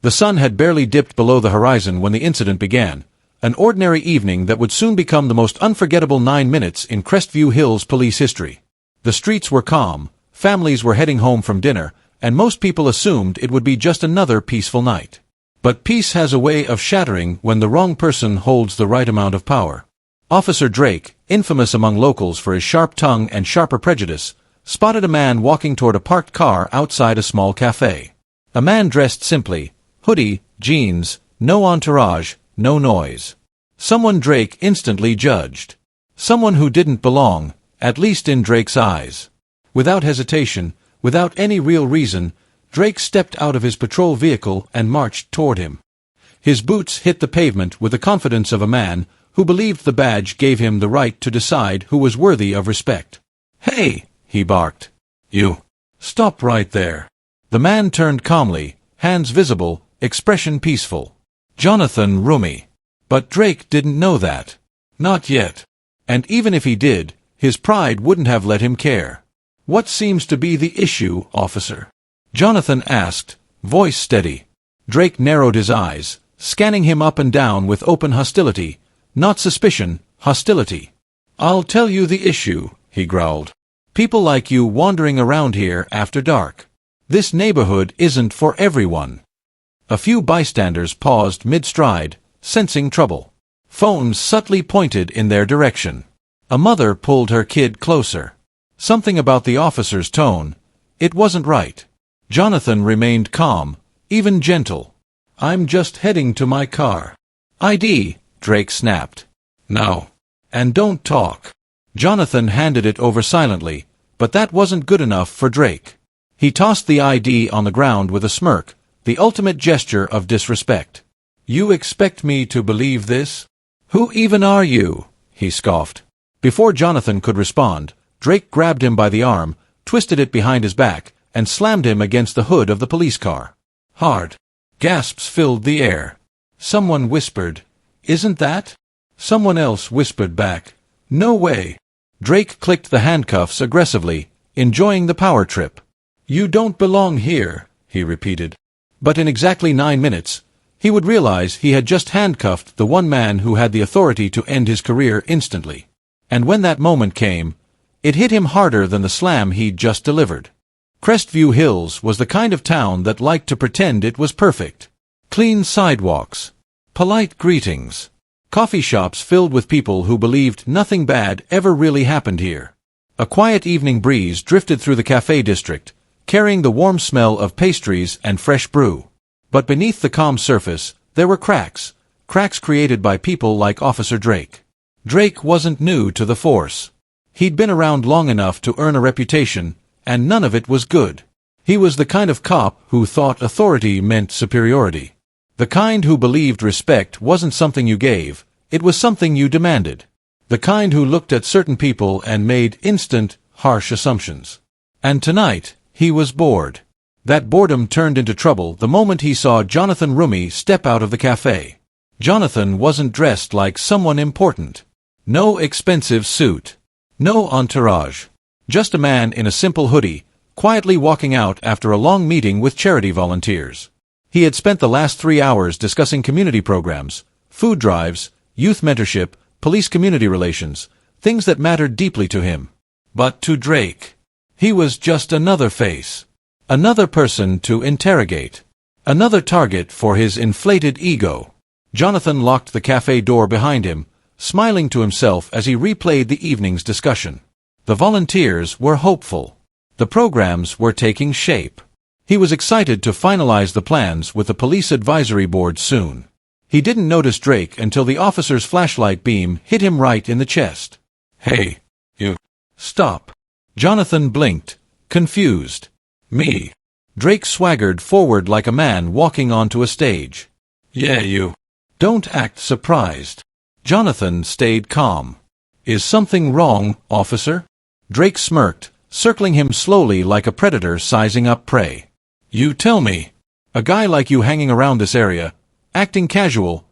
The sun had barely dipped below the horizon when the incident began, an ordinary evening that would soon become the most unforgettable 9 minutes in Crestview Hills police history. The streets were calm, families were heading home from dinner, and most people assumed it would be just another peaceful night. But peace has a way of shattering when the wrong person holds the right amount of power. Officer Drake, infamous among locals for his sharp tongue and sharper prejudice, spotted a man walking toward a parked car outside a small cafe. A man dressed simply, hoodie, jeans, no entourage, no noise. Someone Drake instantly judged. Someone who didn't belong, at least in Drake's eyes. Without hesitation, without any real reason, Drake stepped out of his patrol vehicle and marched toward him. His boots hit the pavement with the confidence of a man who believed the badge gave him the right to decide who was worthy of respect. "Hey!" he barked. "You! Stop right there!" The man turned calmly, hands visible, expression peaceful. Jonathan Roumie. But Drake didn't know that. Not yet. And even if he did, his pride wouldn't have let him care. "What seems to be the issue, officer?" Jonathan asked, voice steady. Drake narrowed his eyes, scanning him up and down with open hostility. Not suspicion, hostility. "I'll tell you the issue," he growled. "People like you wandering around here after dark. This neighborhood isn't for everyone." A few bystanders paused mid-stride, sensing trouble. Phones subtly pointed in their direction. A mother pulled her kid closer. Something about the officer's tone. It wasn't right. Jonathan remained calm, even gentle. "I'm just heading to my car." "ID," Drake snapped. "No. And don't talk." Jonathan handed it over silently, but that wasn't good enough for Drake. He tossed the ID on the ground with a smirk, the ultimate gesture of disrespect. "You expect me to believe this? Who even are you?" he scoffed. Before Jonathan could respond, Drake grabbed him by the arm, twisted it behind his back, and slammed him against the hood of the police car. Hard. Gasps filled the air. Someone whispered, "Isn't that?" Someone else whispered back, "No way." Drake clicked the handcuffs aggressively, enjoying the power trip. "You don't belong here," he repeated. But in exactly 9 minutes, he would realize he had just handcuffed the one man who had the authority to end his career instantly. And when that moment came, it hit him harder than the slam he'd just delivered. Crestview Hills was the kind of town that liked to pretend it was perfect. Clean sidewalks, polite greetings, coffee shops filled with people who believed nothing bad ever really happened here. A quiet evening breeze drifted through the cafe district, carrying the warm smell of pastries and fresh brew. But beneath the calm surface, there were cracks created by people like Officer Drake. Drake wasn't new to the force. He'd been around long enough to earn a reputation, and none of it was good. He was the kind of cop who thought authority meant superiority. The kind who believed respect wasn't something you gave, it was something you demanded. The kind who looked at certain people and made instant, harsh assumptions. And tonight, he was bored. That boredom turned into trouble the moment he saw Jonathan Roumie step out of the cafe. Jonathan wasn't dressed like someone important. No expensive suit. No entourage. Just a man in a simple hoodie, quietly walking out after a long meeting with charity volunteers. He had spent the last 3 hours discussing community programs, food drives, youth mentorship, police community relations, things that mattered deeply to him. But to Drake, he was just another face. Another person to interrogate. Another target for his inflated ego. Jonathan locked the cafe door behind him, smiling to himself as he replayed the evening's discussion. The volunteers were hopeful. The programs were taking shape. He was excited to finalize the plans with the police advisory board soon. He didn't notice Drake until the officer's flashlight beam hit him right in the chest. "Hey, you. Stop." Jonathan blinked, confused. "Me." Drake swaggered forward like a man walking onto a stage. "Yeah, you. Don't act surprised." Jonathan stayed calm. "Is something wrong, officer?" Drake smirked, circling him slowly like a predator sizing up prey. "You tell me. A guy like you hanging around this area, acting casual.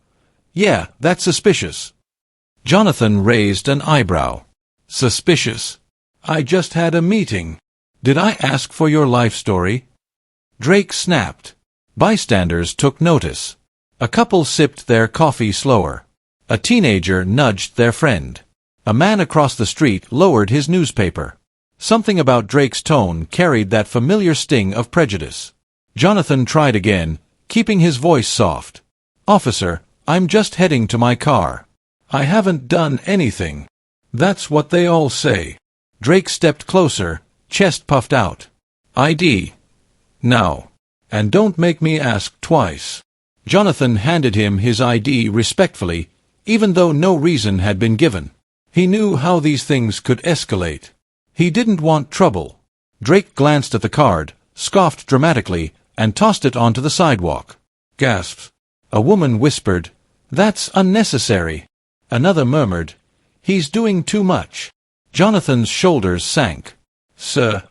Yeah, that's suspicious." Jonathan raised an eyebrow. "Suspicious? I just had a meeting. Did I ask for your life story?" Drake snapped. Bystanders took notice. A couple sipped their coffee slower. A teenager nudged their friend. A man across the street lowered his newspaper. Something about Drake's tone carried that familiar sting of prejudice. Jonathan tried again, keeping his voice soft. "Officer, I'm just heading to my car. I haven't done anything." "That's what they all say." Drake stepped closer, chest puffed out. "ID. Now. And don't make me ask twice." Jonathan handed him his ID respectfully, even though no reason had been given. He knew how these things could escalate. He didn't want trouble. Drake glanced at the card, scoffed dramatically, and tossed it onto the sidewalk. Gasped. A woman whispered, "That's unnecessary." Another murmured, "He's doing too much." Jonathan's shoulders sank. "Sir,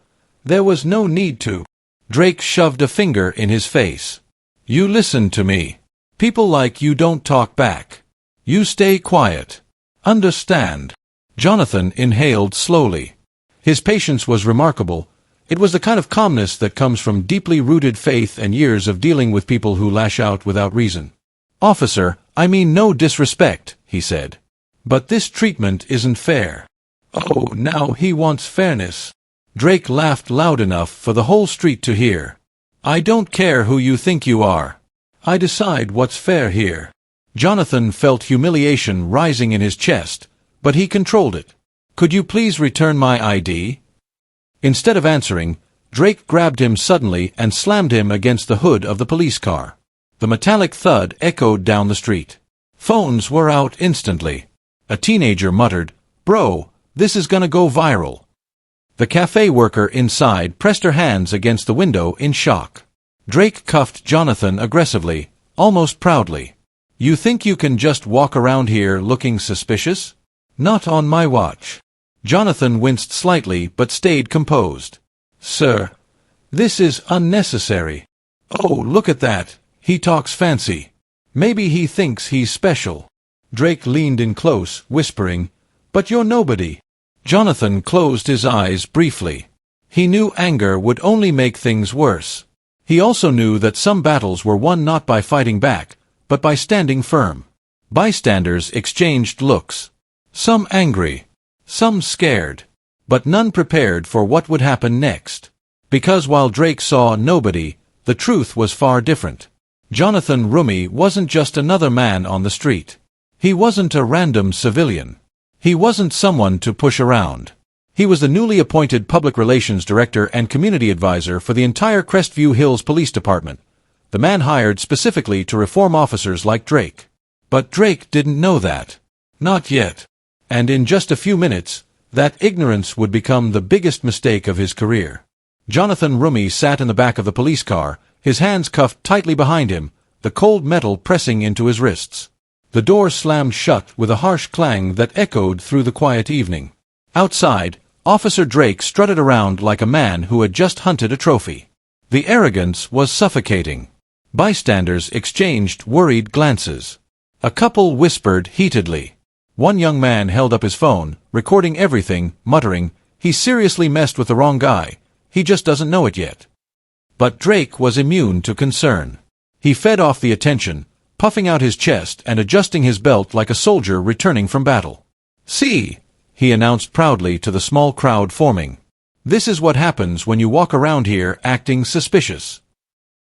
there was no need to." Drake shoved a finger in his face. "You listen to me. People like you don't talk back. You stay quiet. Understand?" Jonathan inhaled slowly. His patience was remarkable. It was the kind of calmness that comes from deeply rooted faith and years of dealing with people who lash out without reason. "Officer, I mean no disrespect," he said. "But this treatment isn't fair." "Oh, now he wants fairness." Drake laughed loud enough for the whole street to hear. "I don't care who you think you are. I decide what's fair here." Jonathan felt humiliation rising in his chest, but he controlled it. "Could you please return my ID?" Instead of answering, Drake grabbed him suddenly and slammed him against the hood of the police car. The metallic thud echoed down the street. Phones were out instantly. A teenager muttered, "Bro, this is gonna go viral." The cafe worker inside pressed her hands against the window in shock. Drake cuffed Jonathan aggressively, almost proudly. "You think you can just walk around here looking suspicious? Not on my watch." Jonathan winced slightly but stayed composed. "Sir, this is unnecessary." "Oh, look at that. He talks fancy. Maybe he thinks he's special." Drake leaned in close, whispering, "But you're nobody." Jonathan closed his eyes briefly. He knew anger would only make things worse. He also knew that some battles were won not by fighting back, but by standing firm. Bystanders exchanged looks. Some angry, some scared, but none prepared for what would happen next. Because while Drake saw nobody, the truth was far different. Jonathan Roumie wasn't just another man on the street. He wasn't a random civilian. He wasn't someone to push around. He was the newly appointed Public Relations Director and Community Advisor for the entire Crestview Hills Police Department, the man hired specifically to reform officers like Drake. But Drake didn't know that. Not yet. And in just a few minutes, that ignorance would become the biggest mistake of his career. Jonathan Roumie sat in the back of the police car, his hands cuffed tightly behind him, the cold metal pressing into his wrists. The door slammed shut with a harsh clang that echoed through the quiet evening. Outside, Officer Drake strutted around like a man who had just hunted a trophy. The arrogance was suffocating. Bystanders exchanged worried glances. A couple whispered heatedly. One young man held up his phone, recording everything, muttering, "He seriously messed with the wrong guy. He just doesn't know it yet." But Drake was immune to concern. He fed off the attention, puffing out his chest and adjusting his belt like a soldier returning from battle. "See," he announced proudly to the small crowd forming. "This is what happens when you walk around here acting suspicious."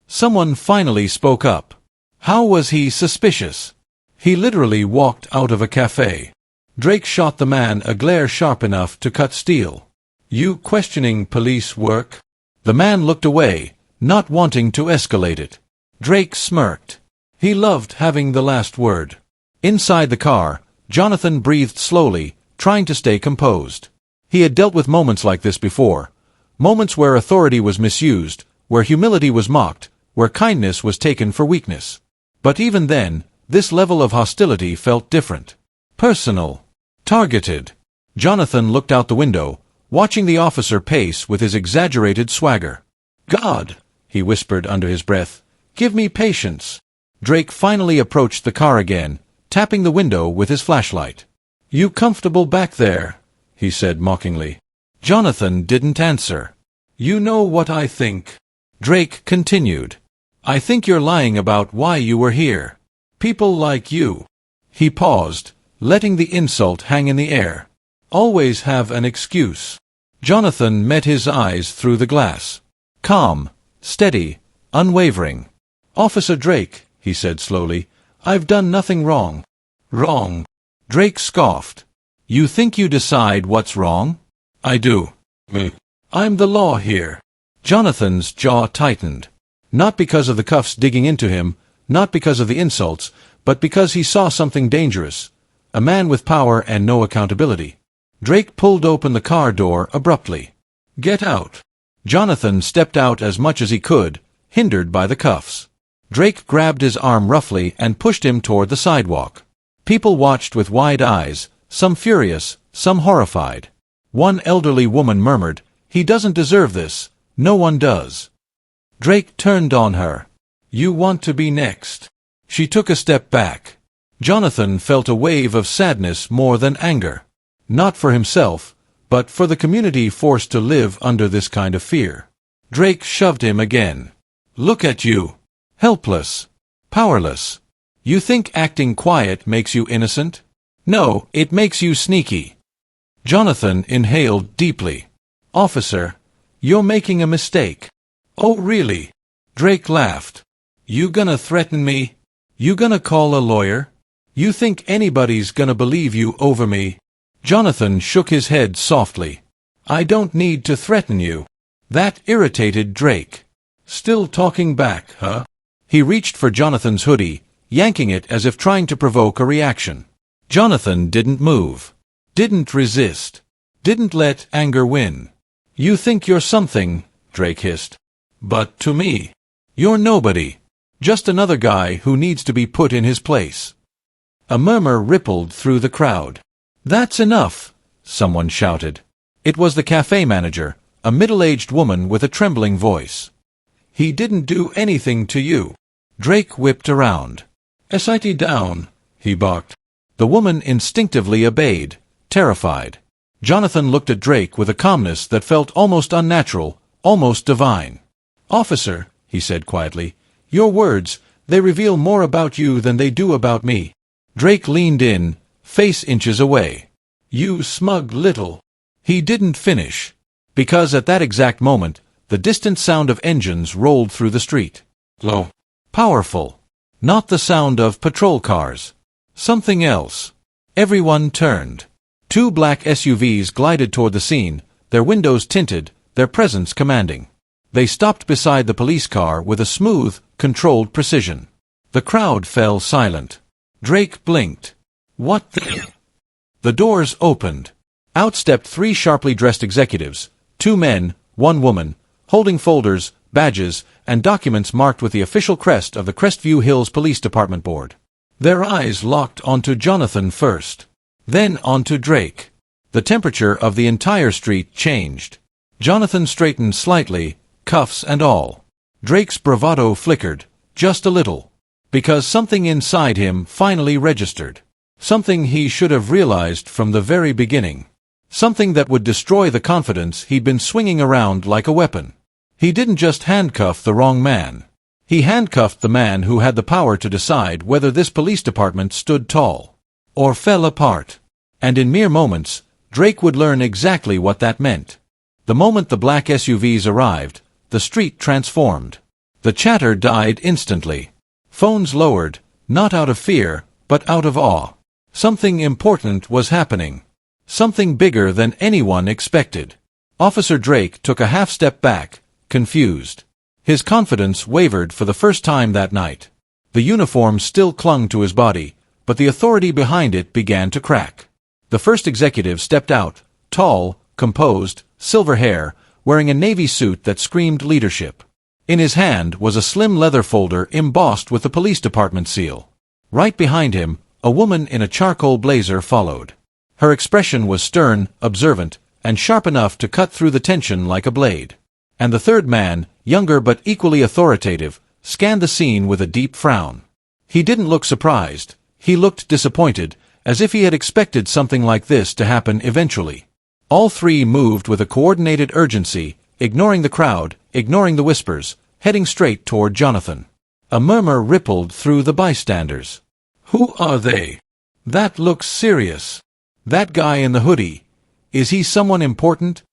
Someone finally spoke up. How was he suspicious? He literally walked out of a cafe. Drake shot the man a glare sharp enough to cut steel. "You questioning police work?" The man looked away, not wanting to escalate it. Drake smirked. He loved having the last word. Inside the car, Jonathan breathed slowly, trying to stay composed. He had dealt with moments like this before. Moments where authority was misused, where humility was mocked, where kindness was taken for weakness. But even then, this level of hostility felt different. Personal. Targeted. Jonathan looked out the window, watching the officer pace with his exaggerated swagger. "God," he whispered under his breath, "give me patience." Drake finally approached the car again, tapping the window with his flashlight. "You comfortable back there?" he said mockingly. Jonathan didn't answer. "You know what I think." Drake continued. I think you're lying about why you were here. People like you." He paused, letting the insult hang in the air. "Always have an excuse." Jonathan met his eyes through the glass. Calm, steady, unwavering. "Officer Drake," he said slowly, "I've done nothing wrong." "Wrong?" Drake scoffed. "You think you decide what's wrong?" "I do. I'm the law here." Jonathan's jaw tightened. Not because of the cuffs digging into him, not because of the insults, but because he saw something dangerous. A man with power and no accountability. Drake pulled open the car door abruptly. "Get out." Jonathan stepped out as much as he could, hindered by the cuffs. Drake grabbed his arm roughly and pushed him toward the sidewalk. People watched with wide eyes, some furious, some horrified. One elderly woman murmured, "He doesn't deserve this. No one does." Drake turned on her. "You want to be next." She took a step back. Jonathan felt a wave of sadness more than anger. Not for himself, but for the community forced to live under this kind of fear. Drake shoved him again. "Look at you. Helpless. Powerless. You think acting quiet makes you innocent? No, it makes you sneaky." Jonathan inhaled deeply. "Officer, you're making a mistake." "Oh, really?" Drake laughed. "You gonna threaten me? You gonna call a lawyer? You think anybody's gonna believe you over me?" Jonathan shook his head softly. "I don't need to threaten you." That irritated Drake. "Still talking back, huh?" He reached for Jonathan's hoodie, yanking it as if trying to provoke a reaction. Jonathan didn't move. Didn't resist. Didn't let anger win. "You think you're something," Drake hissed. "But to me, you're nobody. Just another guy who needs to be put in his place." A murmur rippled through the crowd. "That's enough," someone shouted. It was the cafe manager, a middle-aged woman with a trembling voice. "He didn't do anything to you." Drake whipped around. "Sit down," he barked. The woman instinctively obeyed, terrified. Jonathan looked at Drake with a calmness that felt almost unnatural, almost divine. "Officer," he said quietly, "your words, they reveal more about you than they do about me." Drake leaned in, face inches away. "You smug little—" He didn't finish, because at that exact moment, the distant sound of engines rolled through the street. Low. Powerful. Not the sound of patrol cars. Something else. Everyone turned. Two black SUVs glided toward the scene, their windows tinted, their presence commanding. They stopped beside the police car with a smooth, controlled precision. The crowd fell silent. Drake blinked. "What the—" The doors opened. Out stepped three sharply dressed executives, two men, one woman, holding folders, badges, and documents marked with the official crest of the Crestview Hills Police Department Board. Their eyes locked onto Jonathan first, then onto Drake. The temperature of the entire street changed. Jonathan straightened slightly, cuffs and all. Drake's bravado flickered, just a little, because something inside him finally registered. Something he should have realized from the very beginning. Something that would destroy the confidence he'd been swinging around like a weapon. He didn't just handcuff the wrong man. He handcuffed the man who had the power to decide whether this police department stood tall or fell apart. And in mere moments, Drake would learn exactly what that meant. The moment the black SUVs arrived, the street transformed. The chatter died instantly. Phones lowered, not out of fear, but out of awe. Something important was happening. Something bigger than anyone expected. Officer Drake took a half-step back, confused. His confidence wavered for the first time that night. The uniform still clung to his body, but the authority behind it began to crack. The first executive stepped out, tall, composed, silver hair, wearing a navy suit that screamed leadership. In his hand was a slim leather folder embossed with the police department seal. Right behind him, a woman in a charcoal blazer followed. Her expression was stern, observant, and sharp enough to cut through the tension like a blade. And the third man, younger but equally authoritative, scanned the scene with a deep frown. He didn't look surprised. He looked disappointed, as if he had expected something like this to happen eventually. All three moved with a coordinated urgency, ignoring the crowd, ignoring the whispers, heading straight toward Jonathan. A murmur rippled through the bystanders. Who are they? That looks serious. That guy in the hoodie. Is he someone important?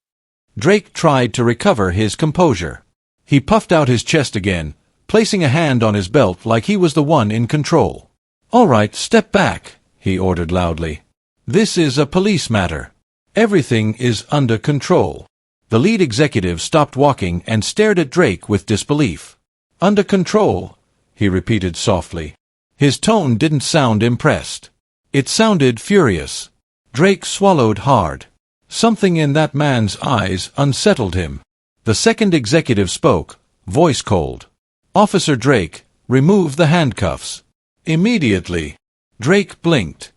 Drake tried to recover his composure. He puffed out his chest again, placing a hand on his belt like he was the one in control. All right, step back, he ordered loudly. This is a police matter. Everything is under control. The lead executive stopped walking and stared at Drake with disbelief. Under control, he repeated softly. His tone didn't sound impressed. It sounded furious. Drake swallowed hard. Something in that man's eyes unsettled him. The second executive spoke, voice cold. Officer Drake, remove the handcuffs. Immediately. Drake blinked.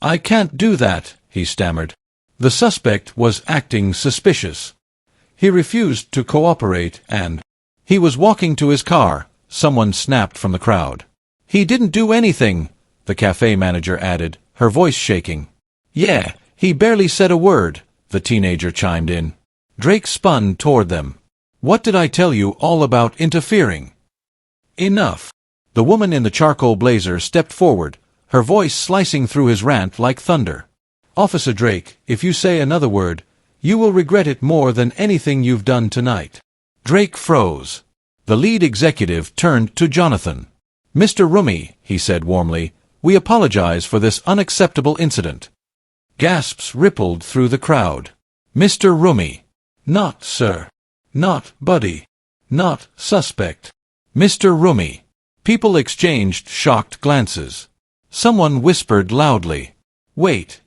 I can't do that, he stammered. The suspect was acting suspicious. He refused to cooperate and he was walking to his car, someone snapped from the crowd. He didn't do anything, the cafe manager added, her voice shaking. Yeah, he barely said a word, the teenager chimed in. Drake spun toward them. What did I tell you all about interfering? Enough. The woman in the charcoal blazer stepped forward, her voice slicing through his rant like thunder. Officer Drake, if you say another word, you will regret it more than anything you've done tonight. Drake froze. The lead executive turned to Jonathan. Mr. Roumie, he said warmly, we apologize for this unacceptable incident. Gasps rippled through the crowd. Mr. Roumie. Not, sir. Not, buddy. Not, suspect. Mr. Roumie. People exchanged shocked glances. Someone whispered loudly. Wait.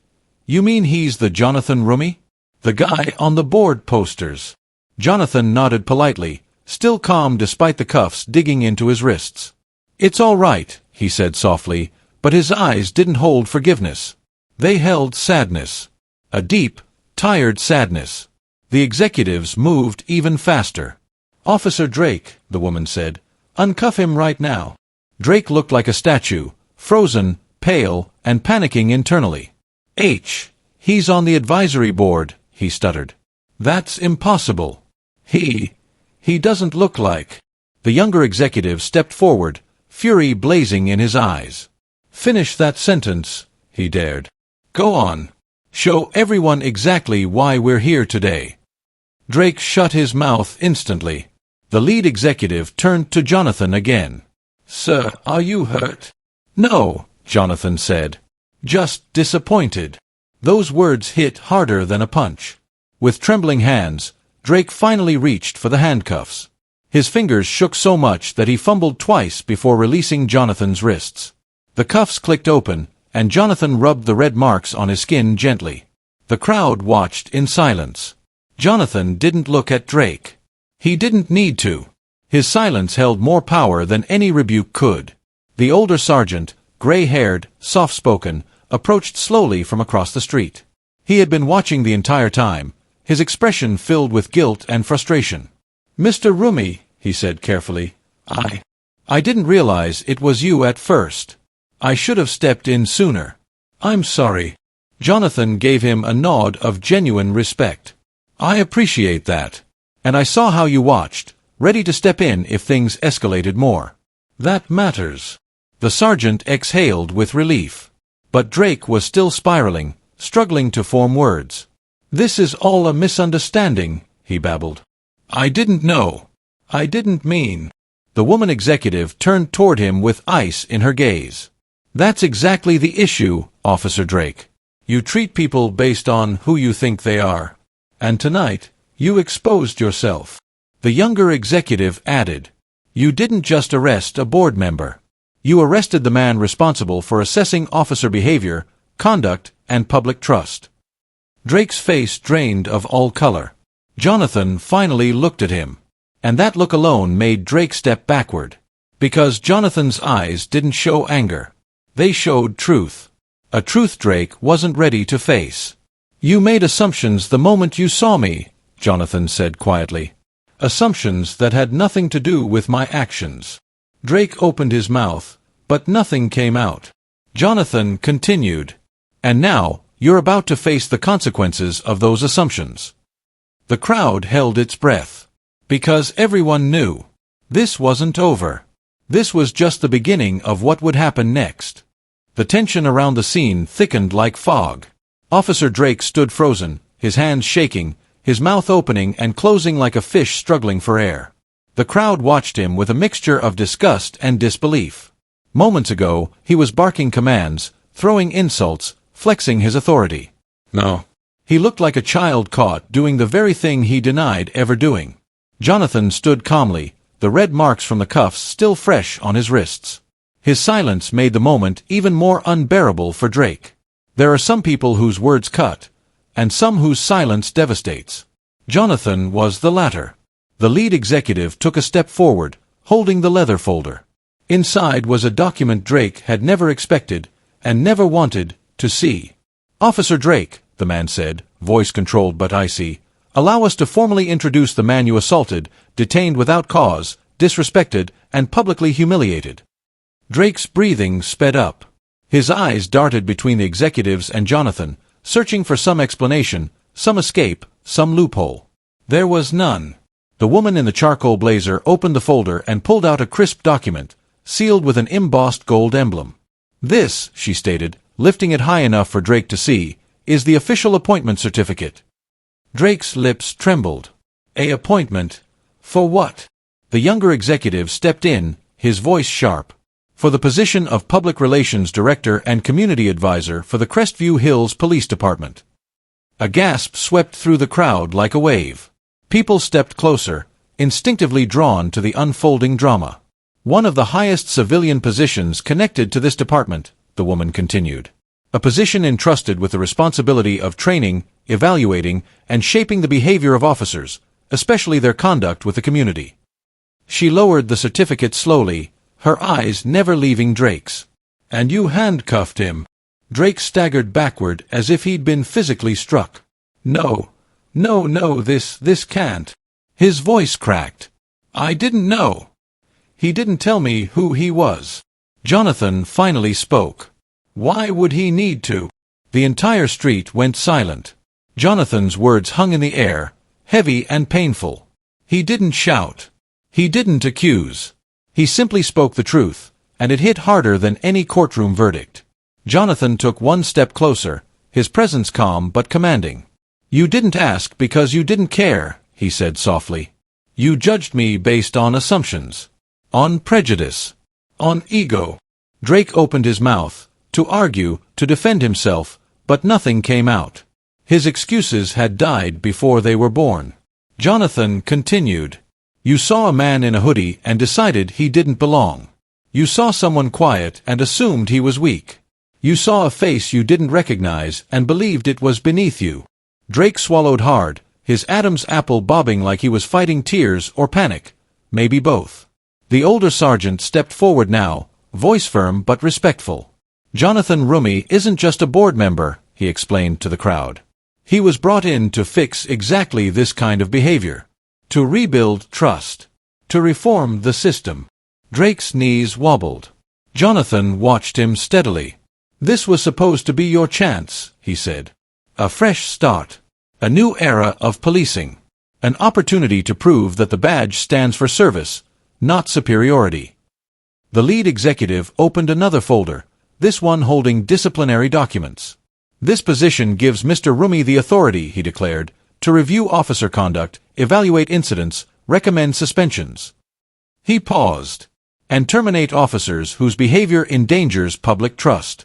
You mean he's the Jonathan Roumie? The guy on the board posters. Jonathan nodded politely, still calm despite the cuffs digging into his wrists. It's all right, he said softly, but his eyes didn't hold forgiveness. They held sadness. A deep, tired sadness. The executives moved even faster. Officer Drake, the woman said, uncuff him right now. Drake looked like a statue, frozen, pale, and panicking internally. He's on the advisory board, he stuttered. That's impossible. He doesn't look like. The younger executive stepped forward, fury blazing in his eyes. Finish that sentence, he dared. Go on. Show everyone exactly why we're here today. Drake shut his mouth instantly. The lead executive turned to Jonathan again. Sir, are you hurt? No, Jonathan said. Just disappointed. Those words hit harder than a punch. With trembling hands, Drake finally reached for the handcuffs. His fingers shook so much that he fumbled twice before releasing Jonathan's wrists. The cuffs clicked open, and Jonathan rubbed the red marks on his skin gently. The crowd watched in silence. Jonathan didn't look at Drake. He didn't need to. His silence held more power than any rebuke could. The older sergeant, gray-haired, soft-spoken, approached slowly from across the street. He had been watching the entire time, his expression filled with guilt and frustration. Mr. Roumie, he said carefully, I didn't realize it was you at first. I should have stepped in sooner. I'm sorry. Jonathan gave him a nod of genuine respect. I appreciate that. And I saw how you watched, ready to step in if things escalated more. That matters. The sergeant exhaled with relief. But Drake was still spiraling, struggling to form words. This is all a misunderstanding, he babbled. I didn't know. I didn't mean. The woman executive turned toward him with ice in her gaze. That's exactly the issue, Officer Drake. You treat people based on who you think they are. And tonight, you exposed yourself. The younger executive added. You didn't just arrest a board member. You arrested the man responsible for assessing officer behavior, conduct, and public trust. Drake's face drained of all color. Jonathan finally looked at him. And that look alone made Drake step backward. Because Jonathan's eyes didn't show anger. They showed truth. A truth Drake wasn't ready to face. You made assumptions the moment you saw me, Jonathan said quietly. Assumptions that had nothing to do with my actions. Drake opened his mouth, but nothing came out. Jonathan continued. And now, you're about to face the consequences of those assumptions. The crowd held its breath. Because everyone knew. This wasn't over. This was just the beginning of what would happen next. The tension around the scene thickened like fog. Officer Drake stood frozen, his hands shaking, his mouth opening and closing like a fish struggling for air. The crowd watched him with a mixture of disgust and disbelief. Moments ago, he was barking commands, throwing insults, flexing his authority. No. He looked like a child caught doing the very thing he denied ever doing. Jonathan stood calmly, the red marks from the cuffs still fresh on his wrists. His silence made the moment even more unbearable for Drake. There are some people whose words cut, and some whose silence devastates. Jonathan was the latter. The lead executive took a step forward, holding the leather folder. Inside was a document Drake had never expected, and never wanted, to see. "Officer Drake," the man said, voice controlled but icy, "allow us to formally introduce the man you assaulted, detained without cause, disrespected, and publicly humiliated." Drake's breathing sped up. His eyes darted between the executives and Jonathan, searching for some explanation, some escape, some loophole. There was none. The woman in the charcoal blazer opened the folder and pulled out a crisp document, sealed with an embossed gold emblem. "This," she stated, lifting it high enough for Drake to see, "is the official appointment certificate." Drake's lips trembled. "A appointment? For what?" The younger executive stepped in, his voice sharp. "For the position of Public Relations Director and Community Advisor for the Crestview Hills Police Department." A gasp swept through the crowd like a wave. People stepped closer, instinctively drawn to the unfolding drama. "One of the highest civilian positions connected to this department," the woman continued. "A position entrusted with the responsibility of training, evaluating, and shaping the behavior of officers, especially their conduct with the community." She lowered the certificate slowly, her eyes never leaving Drake's. "And you handcuffed him?" Drake staggered backward as if he'd been physically struck. No, this can't." His voice cracked. "I didn't know. He didn't tell me who he was." Jonathan finally spoke. "Why would he need to?" The entire street went silent. Jonathan's words hung in the air, heavy and painful. He didn't shout. He didn't accuse. He simply spoke the truth, and it hit harder than any courtroom verdict. Jonathan took one step closer, his presence calm but commanding. "You didn't ask because you didn't care," he said softly. "You judged me based on assumptions. On prejudice. On ego." Drake opened his mouth, to argue, to defend himself, but nothing came out. His excuses had died before they were born. Jonathan continued. "You saw a man in a hoodie and decided he didn't belong. You saw someone quiet and assumed he was weak. You saw a face you didn't recognize and believed it was beneath you." Drake swallowed hard, his Adam's apple bobbing like he was fighting tears or panic, maybe both. The older sergeant stepped forward now, voice firm but respectful. "Jonathan Roumie isn't just a board member," he explained to the crowd. "He was brought in to fix exactly this kind of behavior. To rebuild trust. To reform the system." Drake's knees wobbled. Jonathan watched him steadily. "This was supposed to be your chance," he said. "A fresh start. A new era of policing. An opportunity to prove that the badge stands for service, not superiority." The lead executive opened another folder, this one holding disciplinary documents. "This position gives Mr. Roumie the authority," he declared, "to review officer conduct, evaluate incidents, recommend suspensions." He paused. "And terminate officers whose behavior endangers public trust."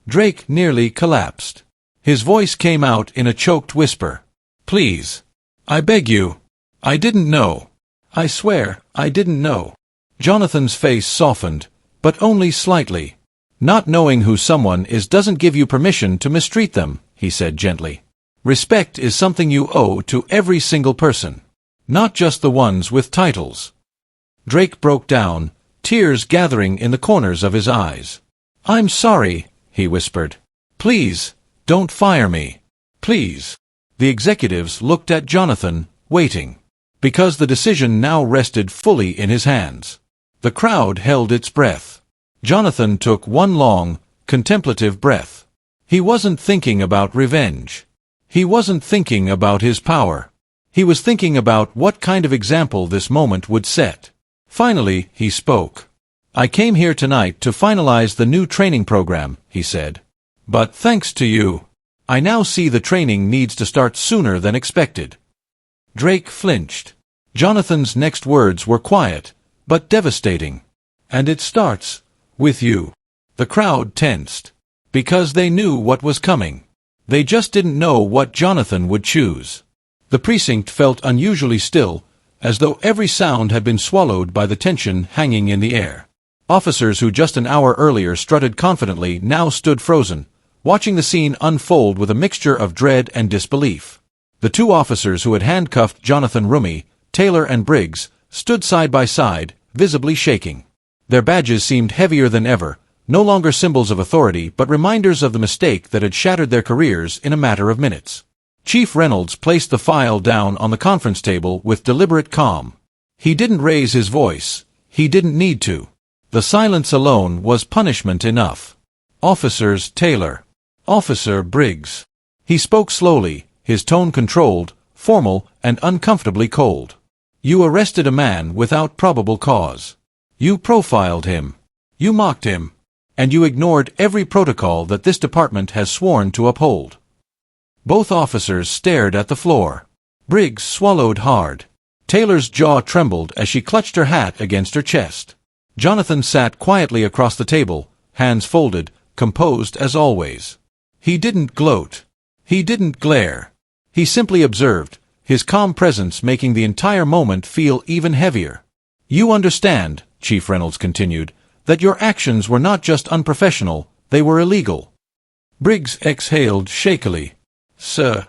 Drake nearly collapsed. His voice came out in a choked whisper. "Please. I beg you. I didn't know. I swear, I didn't know." Jonathan's face softened, but only slightly. "Not knowing who someone is doesn't give you permission to mistreat them," he said gently. "Respect is something you owe to every single person. Not just the ones with titles." Drake broke down, tears gathering in the corners of his eyes. "I'm sorry," he whispered. "Please, don't fire me. Please." The executives looked at Jonathan, waiting. Because the decision now rested fully in his hands. The crowd held its breath. Jonathan took one long, contemplative breath. He wasn't thinking about revenge. He wasn't thinking about his power. He was thinking about what kind of example this moment would set. Finally, he spoke. I came here tonight to finalize the new training program, he said. But thanks to you, I now see the training needs to start sooner than expected. Drake flinched. Jonathan's next words were quiet, but devastating. And it starts with you. The crowd tensed. Because they knew what was coming. They just didn't know what Jonathan would choose. The precinct felt unusually still, as though every sound had been swallowed by the tension hanging in the air. Officers who just an hour earlier strutted confidently now stood frozen, watching the scene unfold with a mixture of dread and disbelief. The two officers who had handcuffed Jonathan Roumie, Taylor and Briggs, stood side by side, visibly shaking. Their badges seemed heavier than ever, no longer symbols of authority but reminders of the mistake that had shattered their careers in a matter of minutes. Chief Reynolds placed the file down on the conference table with deliberate calm. He didn't raise his voice. He didn't need to. The silence alone was punishment enough. Officers Taylor. Officer Briggs. He spoke slowly, his tone controlled, formal, and uncomfortably cold. You arrested a man without probable cause. You profiled him. You mocked him. And you ignored every protocol that this department has sworn to uphold. Both officers stared at the floor. Briggs swallowed hard. Taylor's jaw trembled as she clutched her hat against her chest. Jonathan sat quietly across the table, hands folded, composed as always. He didn't gloat. He didn't glare. He simply observed, his calm presence making the entire moment feel even heavier. You understand, Chief Reynolds continued, that your actions were not just unprofessional, they were illegal. Briggs exhaled shakily. Sir,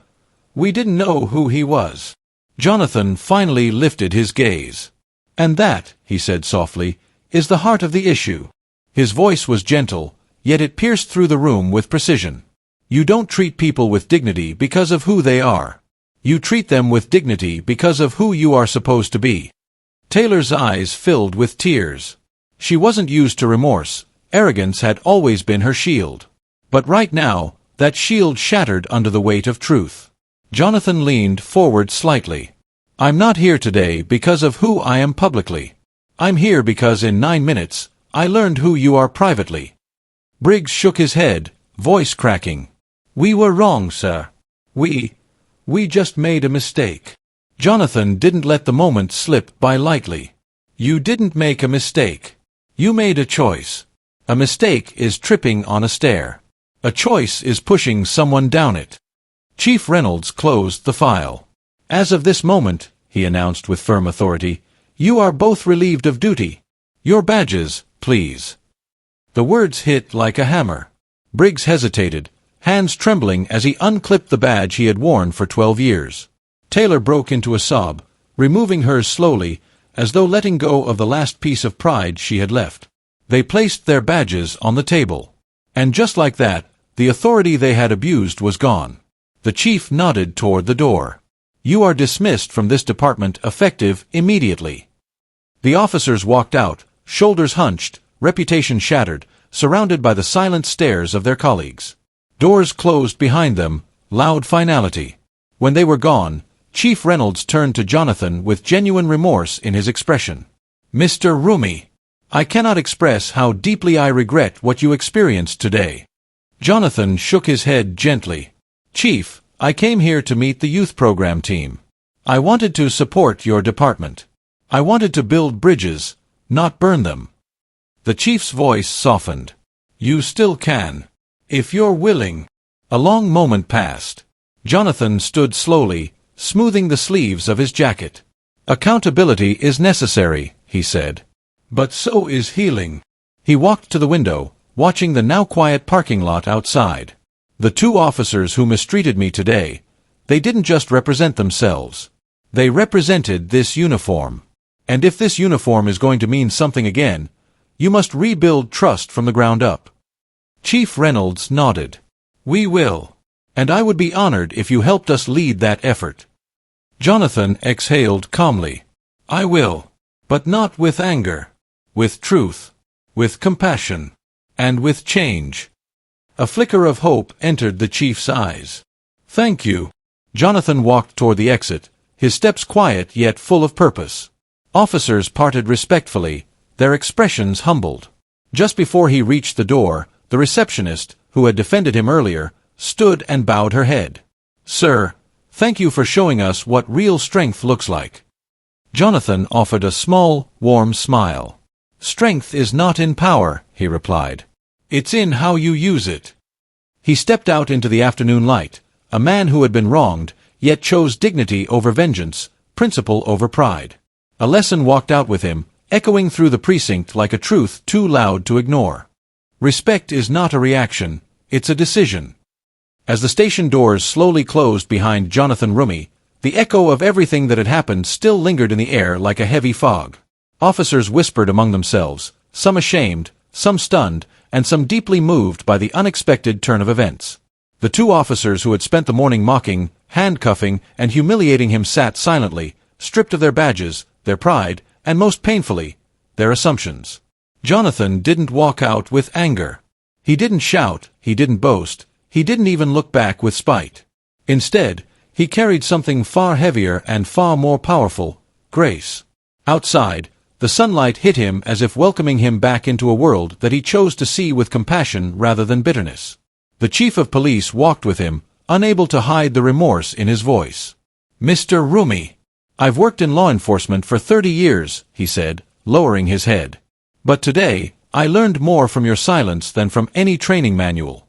we didn't know who he was. Jonathan finally lifted his gaze. And that, he said softly, is the heart of the issue. His voice was gentle, yet it pierced through the room with precision. You don't treat people with dignity because of who they are. You treat them with dignity because of who you are supposed to be. Taylor's eyes filled with tears. She wasn't used to remorse. Arrogance had always been her shield. But right now, that shield shattered under the weight of truth. Jonathan leaned forward slightly. I'm not here today because of who I am publicly. I'm here because in 9 minutes, I learned who you are privately. Briggs shook his head, voice cracking. We were wrong, sir. We just made a mistake. Jonathan didn't let the moment slip by lightly. You didn't make a mistake. You made a choice. A mistake is tripping on a stair. A choice is pushing someone down it. Chief Reynolds closed the file. As of this moment, he announced with firm authority, you are both relieved of duty. Your badges, please. The words hit like a hammer. Briggs hesitated, hands trembling as he unclipped the badge he had worn for 12 years. Taylor broke into a sob, removing hers slowly, as though letting go of the last piece of pride she had left. They placed their badges on the table. And just like that, the authority they had abused was gone. The chief nodded toward the door. You are dismissed from this department effective immediately. The officers walked out, shoulders hunched, reputation shattered, surrounded by the silent stares of their colleagues. Doors closed behind them, loud finality. When they were gone, Chief Reynolds turned to Jonathan with genuine remorse in his expression. Mr. Roumie, I cannot express how deeply I regret what you experienced today. Jonathan shook his head gently. Chief, I came here to meet the youth program team. I wanted to support your department. I wanted to build bridges, not burn them. The chief's voice softened. You still can. If you're willing. A long moment passed. Jonathan stood slowly, smoothing the sleeves of his jacket. Accountability is necessary, he said. But so is healing. He walked to the window, watching the now quiet parking lot outside. The two officers who mistreated me today, they didn't just represent themselves. They represented this uniform. And if this uniform is going to mean something again, you must rebuild trust from the ground up. Chief Reynolds nodded. We will. And I would be honored if you helped us lead that effort. Jonathan exhaled calmly. I will. But not with anger. With truth. With compassion. And with change. A flicker of hope entered the chief's eyes. Thank you. Jonathan walked toward the exit, his steps quiet yet full of purpose. Officers parted respectfully, their expressions humbled. Just before he reached the door, the receptionist, who had defended him earlier, stood and bowed her head. "Sir, thank you for showing us what real strength looks like." Jonathan offered a small, warm smile. "Strength is not in power," he replied. "It's in how you use it." He stepped out into the afternoon light, a man who had been wronged, yet chose dignity over vengeance, principle over pride. A lesson walked out with him, echoing through the precinct like a truth too loud to ignore. Respect is not a reaction, it's a decision. As the station doors slowly closed behind Jonathan Roumie, the echo of everything that had happened still lingered in the air like a heavy fog. Officers whispered among themselves, some ashamed, some stunned, and some deeply moved by the unexpected turn of events. The two officers who had spent the morning mocking, handcuffing, and humiliating him sat silently, stripped of their badges, their pride, and most painfully, their assumptions. Jonathan didn't walk out with anger. He didn't shout, he didn't boast, he didn't even look back with spite. Instead, he carried something far heavier and far more powerful: grace. Outside, the sunlight hit him as if welcoming him back into a world that he chose to see with compassion rather than bitterness. The chief of police walked with him, unable to hide the remorse in his voice. "Mr. Roumie, I've worked in law enforcement for 30 years, he said, lowering his head. "But today, I learned more from your silence than from any training manual."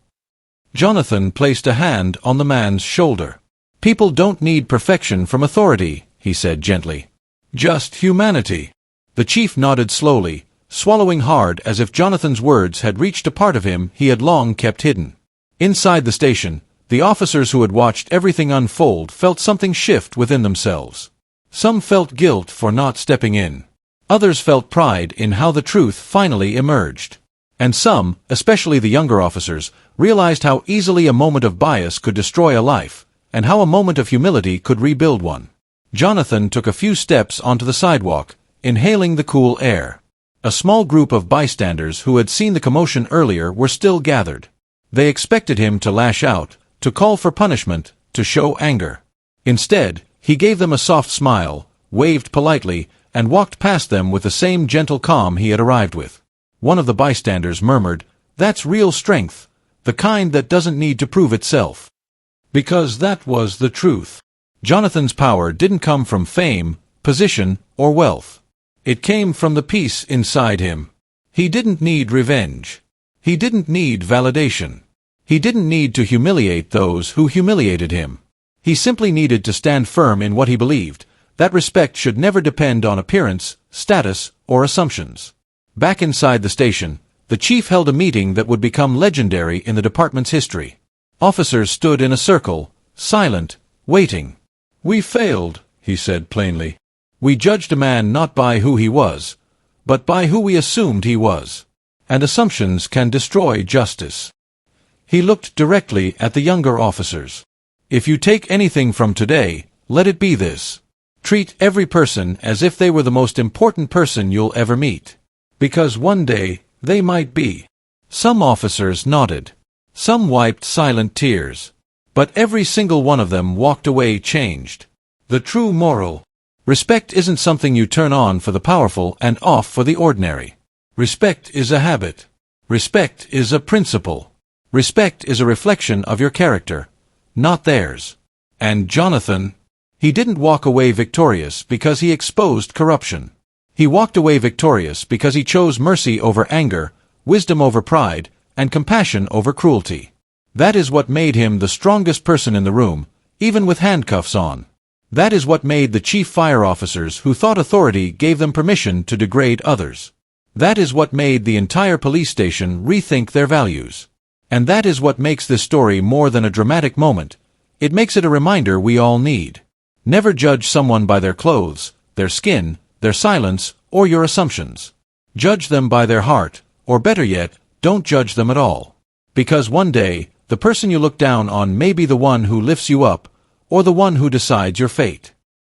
Jonathan placed a hand on the man's shoulder. "People don't need perfection from authority," he said gently. "Just humanity." The chief nodded slowly, swallowing hard as if Jonathan's words had reached a part of him he had long kept hidden. Inside the station, the officers who had watched everything unfold felt something shift within themselves. Some felt guilt for not stepping in. Others felt pride in how the truth finally emerged. And some, especially the younger officers, realized how easily a moment of bias could destroy a life, and how a moment of humility could rebuild one. Jonathan took a few steps onto the sidewalk, inhaling the cool air. A small group of bystanders who had seen the commotion earlier were still gathered. They expected him to lash out, to call for punishment, to show anger. Instead, he gave them a soft smile, waved politely, and walked past them with the same gentle calm he had arrived with. One of the bystanders murmured, "That's real strength, the kind that doesn't need to prove itself." Because that was the truth. Jonathan's power didn't come from fame, position, or wealth. It came from the peace inside him. He didn't need revenge. He didn't need validation. He didn't need to humiliate those who humiliated him. He simply needed to stand firm in what he believed, that respect should never depend on appearance, status, or assumptions. Back inside the station, the chief held a meeting that would become legendary in the department's history. Officers stood in a circle, silent, waiting. "We failed," he said plainly. "We judged a man not by who he was, but by who we assumed he was. And assumptions can destroy justice." He looked directly at the younger officers. "If you take anything from today, let it be this. Treat every person as if they were the most important person you'll ever meet. Because one day, they might be." Some officers nodded. Some wiped silent tears. But every single one of them walked away changed. The true moral. Respect isn't something you turn on for the powerful and off for the ordinary. Respect is a habit. Respect is a principle. Respect is a reflection of your character, not theirs. And Jonathan, he didn't walk away victorious because he exposed corruption. He walked away victorious because he chose mercy over anger, wisdom over pride, and compassion over cruelty. That is what made him the strongest person in the room, even with handcuffs on. That is what made the chief fire officers who thought authority gave them permission to degrade others. That is what made the entire police station rethink their values. And that is what makes this story more than a dramatic moment. It makes it a reminder we all need. Never judge someone by their clothes, their skin, their silence, or your assumptions. Judge them by their heart, or better yet, don't judge them at all. Because one day, the person you look down on may be the one who lifts you up, or the one who decides your fate.